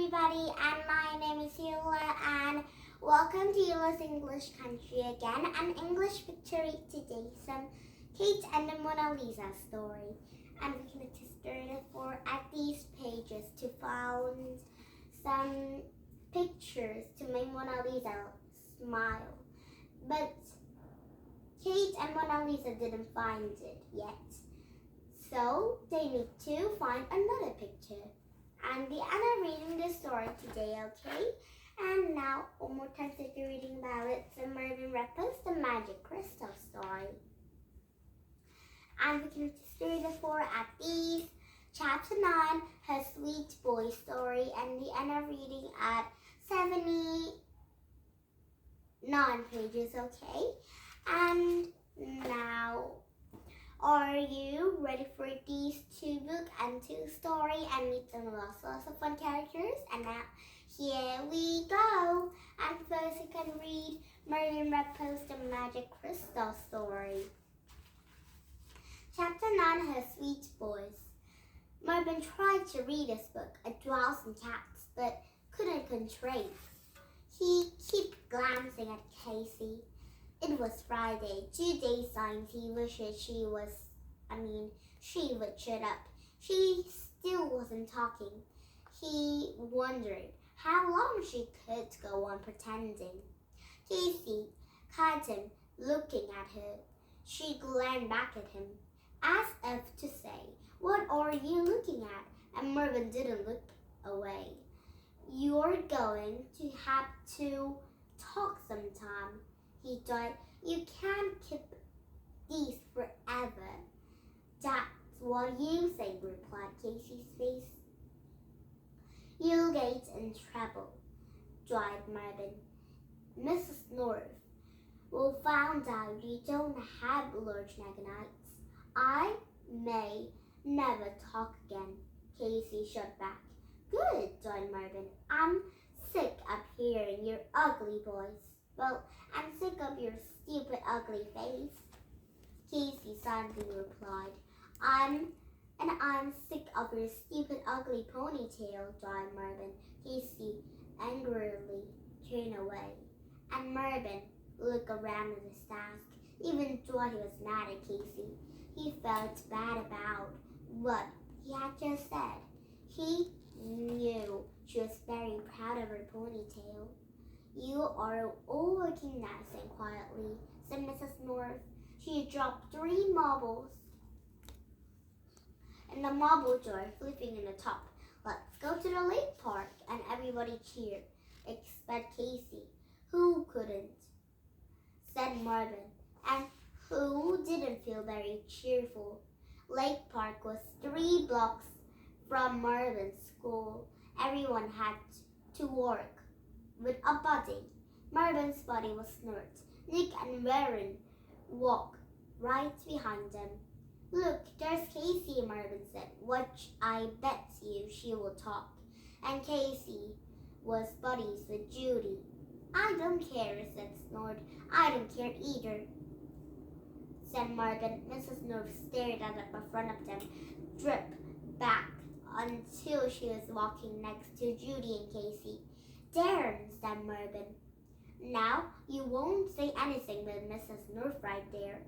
everybody, and my name is Hila, and welcome to Hila's English Country again. An English picture today, some Kate and the Mona Lisa story. And we can just turn for at these pages to find some pictures to make Mona Lisa smile. But Kate and Mona Lisa didn't find it yet. So they need to find another picture. And I'm reading the story today, okay? And now, one more time that you're reading about it, the Marvin Redpost, the Magic Crystal story. And we can just read the four at these. Chapter 9, her sweet boy story, and the end of reading at 79 pages, okay? And now, are you ready for these two books and two story and meet some lots of fun characters? And now, here we go. And first you can read Marvin Redpost, the Magic Crystal story. Chapter 9, her sweet boys. Marvin tried to read this book, A Dogs and Cats, but couldn't concentrate. He kept glancing at Casey. It was Friday, 2 days since he wishes she would shut up. She still wasn't talking. He wondered how long she could go on pretending. Casey caught him looking at her. She glared back at him, as if to say, "What are you looking at?" And Marvin didn't look away. "You're going to have to talk sometime," he thought. "You can't keep these forever." "That's what you say," replied Casey's face. "You'll get in trouble," cried Marvin. "Mrs. North will find out you don't have large nights. I may never talk again." Casey shot back. "Good," thought Marvin. "I'm sick of hearing your ugly voice." "Well, I'm sick of your stupid, ugly face," Casey suddenly replied. I'm sick of your stupid, ugly ponytail," cried Marvin. Casey angrily turned away, and Marvin looked around at his desk. Even though he was mad at Casey, he felt bad about what he had just said. He knew she was very proud of her ponytail. "You are all working nice and quietly," said Mrs. North. She dropped 3 marbles in the marble jar, flipping in the top. "Let's go to the lake park," and everybody cheered, except Casey, who couldn't, said Marvin, and who didn't feel very cheerful. Lake Park was 3 blocks from Marvin's school. Everyone had to work with a buddy. Marvin's buddy was Snort. Nick and Warren walked right behind them. "Look, there's Casey," Marvin said. "Watch, I bet you she will talk." And Casey was buddies with Judy. "I don't care," said Snort. "I don't care either," said Marvin. Mrs. North stared at the front of them, dripped back until she was walking next to Judy and Casey. "Darn," said Marvin. "Now you won't say anything with Mrs. North right there."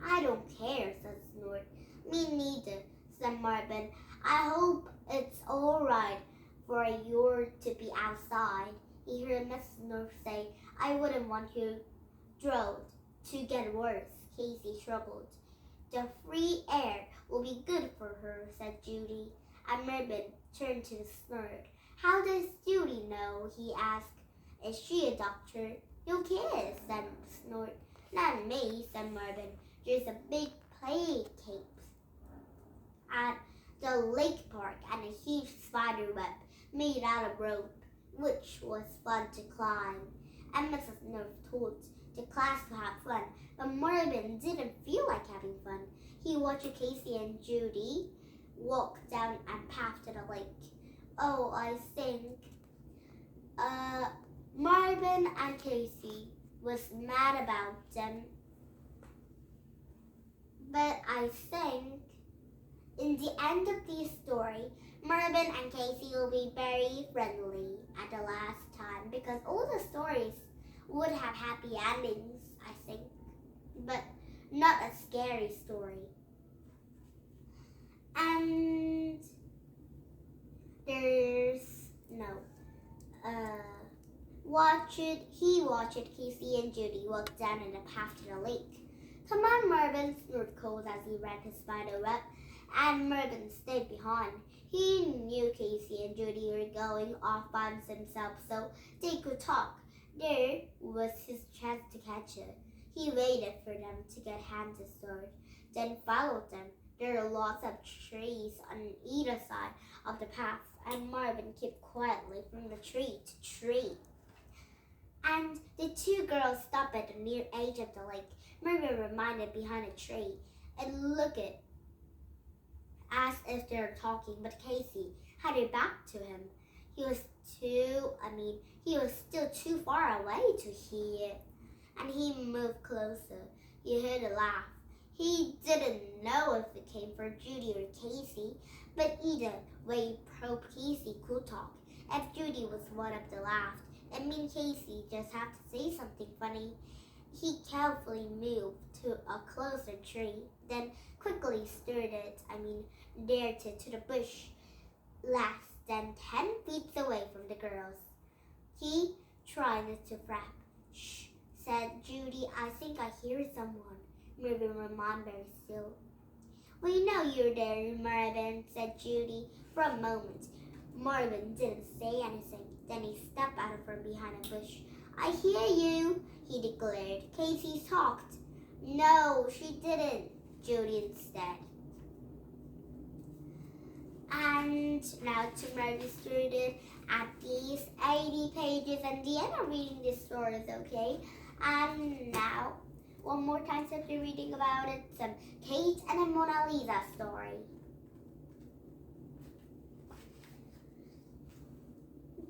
"I don't care," said Snort. "Me neither," said Marvin. "I hope it's all right for you to be outside." He heard Mrs. North say, "I wouldn't want your throat to get worse." Casey struggled. "The free air will be good for her," said Judy. And Marvin turned to Snort. "How does Judy know?" he asked. "Is she a doctor?" "Who cares?" said Snort. "Not me," said Marvin. "There's a big play cake at the lake park and a huge spider web made out of rope, which was fun to climb." And Mrs. North told the class to have fun, but Marvin didn't feel like having fun. He watched Casey and Judy walk down and path to the lake. "Oh, I think Marvin and Casey was mad about them, but I think in the end of the story, Marvin and Casey will be very friendly at the last time because all the stories would have happy endings, I think, but not a scary story. And there's no he watched Casey and Judy walk down in the path to the lake. Come on, Marvin, snorted Coles as he ran his spider web, and Marvin stayed behind. He knew Casey and Judy were going off by themselves so they could talk. There was his chance to catch her. He waited for them to get hands to start, then followed them. There are lots of trees on either side of the path, and Marvin kept quietly from the tree to tree. And the two girls stopped at the near edge of the lake. Marvin remained behind a tree and looked as if they were talking, but Casey had her back to him. He was still too far away to hear, and he moved closer. He heard a laugh. He didn't know if it came from Judy or Casey, but either way, probed Casey could talk. If Judy was one of the laughed, it meant Casey just had to say something funny. He carefully moved to a closer tree, then quickly darted to the bush, less than 10 feet away from the girls. He tried not to flap. Shh, said Judy. I think I hear someone. Marvin remained very still. We know you're there, Marvin, said Judy. For a moment, Marvin didn't say anything. Then he stepped out from behind a bush. I hear you, he declared. Casey talked. No, she didn't, Judy instead. And now to Marvin's student at these 80 pages and the end of reading this story, okay? And now, one more time since we're reading about it, some Kate and the Mona Lisa story.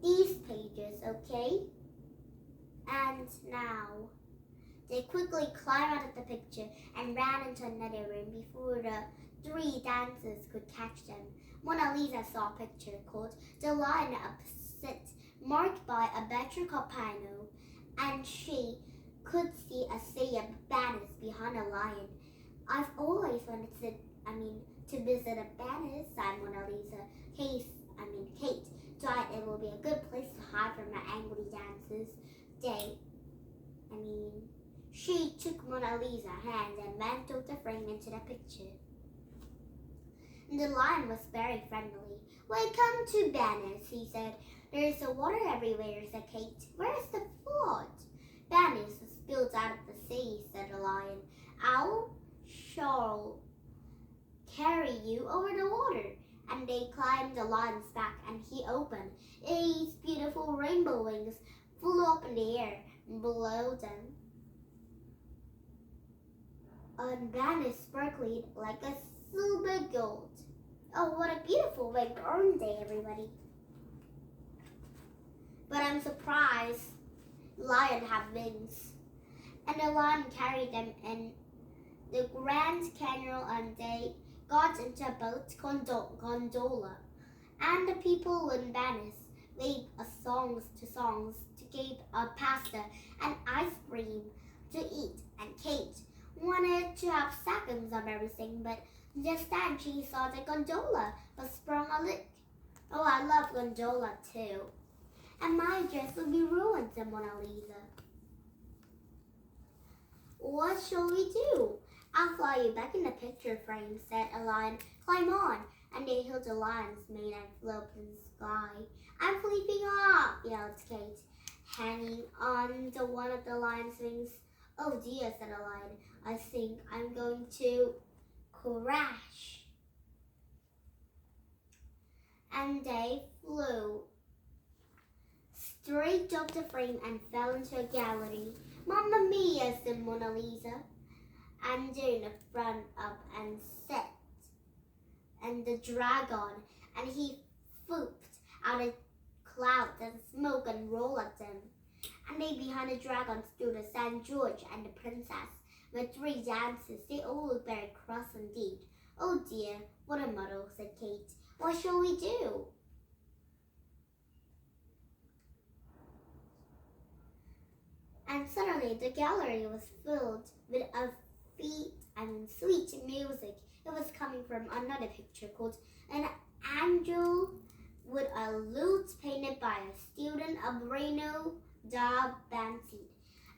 These pages, okay? And now, they quickly climbed out of the picture and ran into another room before the three dancers could catch them. Mona Lisa saw a picture called The Lion Opposite, marked by a buttercup panel, and she could see a sea of banners behind a lion. I've always wanted to visit a banner, sighed Mona Lisa. Kate thought it will be a good place to hide from the angry dancers. She took Mona Lisa's hand and went through the frame into the picture. The lion was very friendly. Welcome to Banners, he said. There's water everywhere, said Kate. Where's the flood? Banners was spilled out of the sea, said the lion. Shall carry you over the water. And they climbed the lion's back, and he opened. His beautiful rainbow wings flew up in the air below them. And banners sparkled like a silver gold. Oh, what a beautiful wing, aren't they, everybody? But I'm surprised lion have wings. And the lion carried them in the Grand Canal, and they got into a boat gondola. And the people in banners waved songs to give a pasta and ice cream to eat. And Kate wanted to have seconds of everything, but just then she saw the gondola was sprung a leak. Oh, I love gondola too. And my dress will be ruined, said Mona Lisa. What shall we do? I'll fly you back in the picture frame, said a lion. Climb on. And they held the lion's mane and flew up in the sky. I'm flipping off, yelled Kate, hanging on to one of the lion's wings. Oh dear, said the lion. I think I'm going to crash. And they flew straight off the frame and fell into a gallery. Mamma mia, said Mona Lisa. And in the front up and set, and the dragon, and he swooped out of clouds and smoke and rolled at them. And they behind the dragon stood the St. George and the princess, with three dancers. They all looked very cross indeed. Oh dear, what a muddle, said Kate. What shall we do? And suddenly the gallery was filled with sweet music. It was coming from another picture called An Angel with a Lute painted by a student of Reno da Bansi.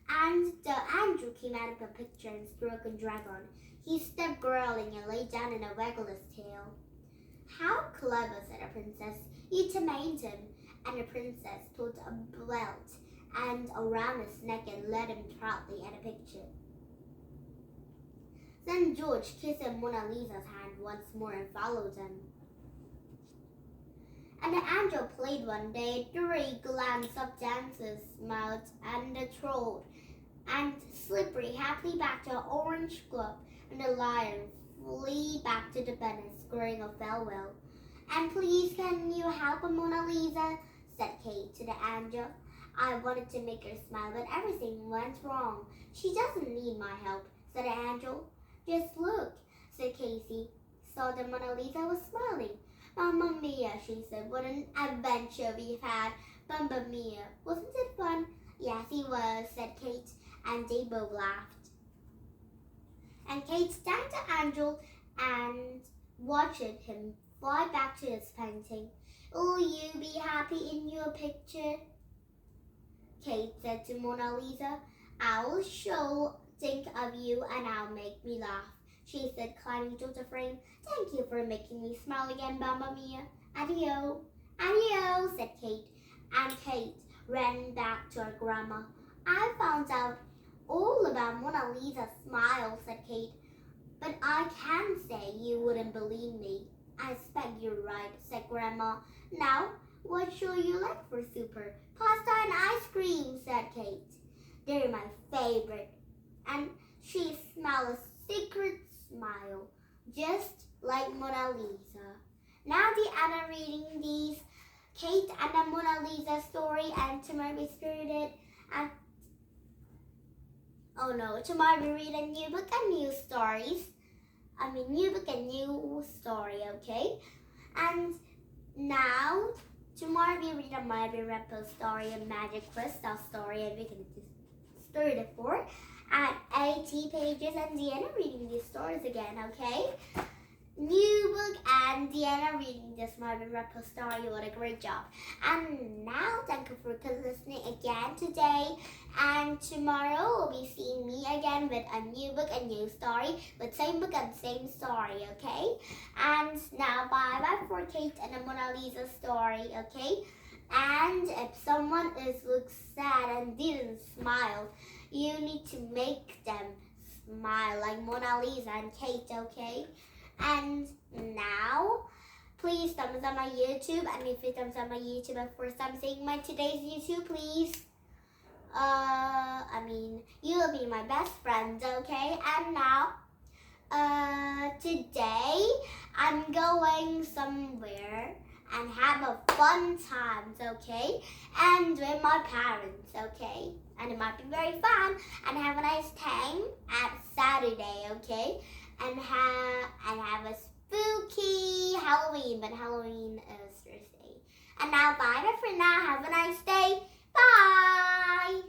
And the angel came out of the picture and struck a dragon. He stepped growling and lay down and waggled his tail. How clever, said the princess. You tamed him. And the princess put a belt and around his neck and led him proudly at a picture. Then George kissed Mona Lisa's hand once more and followed him. And the angel played one day 3 glands of dancers, smiled and trolled, and Slippery happily back to her orange glove, and the lion flee back to the bed and screaming a farewell. And please can you help Mona Lisa? Said Kate to the angel. I wanted to make her smile, but everything went wrong. She doesn't need my help, said the angel. Just look, said Casey. Saw that Mona Lisa was smiling. Mamma mia, she said, what an adventure we've had. Mamma mia, wasn't it fun? Yes, it was, said Kate, and they both laughed. And Kate thanked the angel and watched him fly back to his painting. Will you be happy in your picture? Kate said to Mona Lisa. I'll sure think of you and I'll make me laugh, she said, climbing to the frame. Thank you for making me smile again, Mamma Mia. Adio. Adio, said Kate. And Kate ran back to her grandma. I found out all about Mona Lisa's smile, said Kate. But I can say you wouldn't believe me. I expect you're right, said Grandma. Now, what should you like for supper? Pasta and ice cream, said Kate. They're my favorite. And she smiled a secret smile, just like Mona Lisa. Now the other reading these, Kate and the Mona Lisa story, and tomorrow we started at tomorrow we read a new book and new stories. New book and new story, okay? And now, tomorrow we read a Marvin Redpost story, a Magic Crystal story, and we can start it for at 80 pages, and Deanna reading these stories again, okay? New book and Deanna reading this Marvin Redpost story. What a great job. And now, thank you for listening again today. And tomorrow we'll be seeing me again with a new book and new story, with same book and same story, okay? And now, bye-bye for Kate and the Mona Lisa story, okay? And if someone looks sad and didn't smile, you need to make them smile like Mona Lisa and Kate, okay? And now, please thumbs up my YouTube. And if you thumbs up my YouTube and for something my today's YouTube, please. You'll be my best friends, okay? And now, today I'm going somewhere and have a fun time, okay? And with my parents, okay? And it might be very fun and have a nice time at Saturday, okay? And have a spooky Halloween, but Halloween is Thursday. And now bye for now. Have a nice day. Bye.